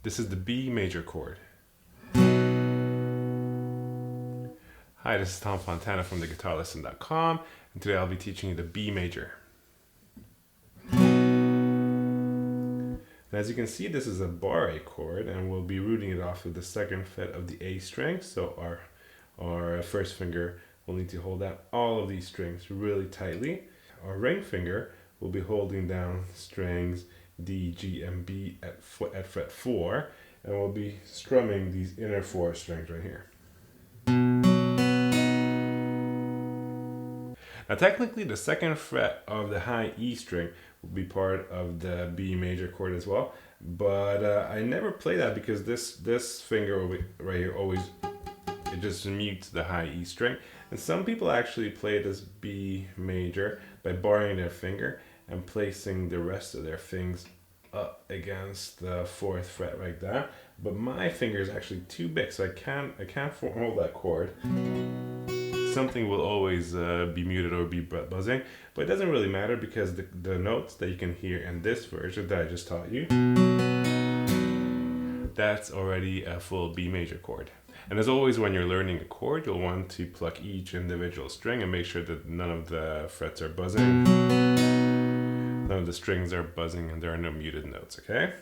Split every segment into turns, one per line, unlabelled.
This is the B major chord. Hi, this is Tom Fontana from TheGuitarLesson.com, and today I'll be teaching you the B major. And as you can see, this is a bar A chord, and we'll be rooting it off of the second fret of the A string. So our first finger will need to hold down all of these strings really tightly. Our ring finger will be holding down strings D, G, and B at fret 4, and we'll be strumming these inner 4 strings right here. Now technically the second fret of the high E string will be part of the B major chord as well, but I never play that because this finger right here always, it just mutes the high E string. And some people actually play this B major by barring their finger and placing the rest of their fingers up against the 4th fret like that. But my finger is actually too big, so I can't hold that chord. Something will always be muted or be buzzing, but it doesn't really matter because the notes that you can hear in this version that I just taught you, that's already a full B major chord. And as always, when you're learning a chord, you'll want to pluck each individual string and make sure that none of the frets are buzzing, none of the strings are buzzing, and there are no muted notes, okay?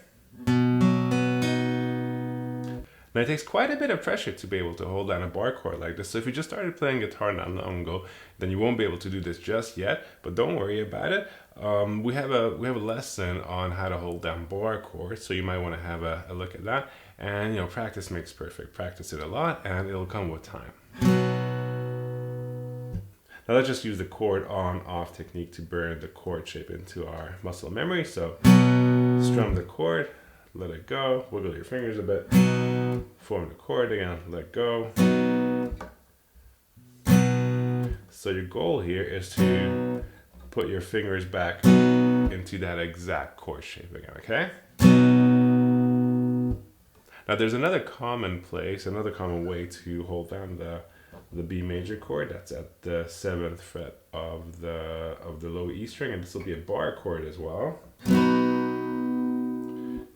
Now it takes quite a bit of pressure to be able to hold down a bar chord like this. So if you just started playing guitar not long ago, then you won't be able to do this just yet, but don't worry about it. We have a lesson on how to hold down bar chords, so you might want to have a look at that. And you know, practice makes perfect. Practice it a lot and it'll come with time. Now let's just use the chord on-off technique to burn the chord shape into our muscle memory. So strum the chord, let it go, wiggle your fingers a bit, form the chord again, let go. So your goal here is to put your fingers back into that exact chord shape again, okay? Now there's another common way to hold down the B major chord. That's at the 7th fret of the low E string, and this will be a bar chord as well.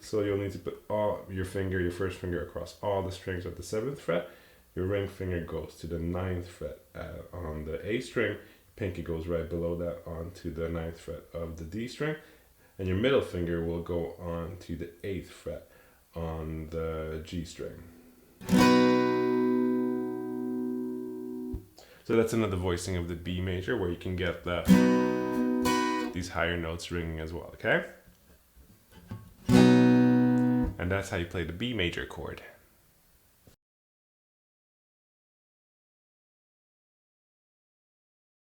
So you'll need to put your first finger across all the strings at the 7th fret. Your ring finger goes to the 9th fret on the A string. Pinky goes right below that onto the 9th fret of the D string. And your middle finger will go on to the 8th fret on the G string. So that's another voicing of the B major where you can get these higher notes ringing as well, okay? And that's how you play the B major chord.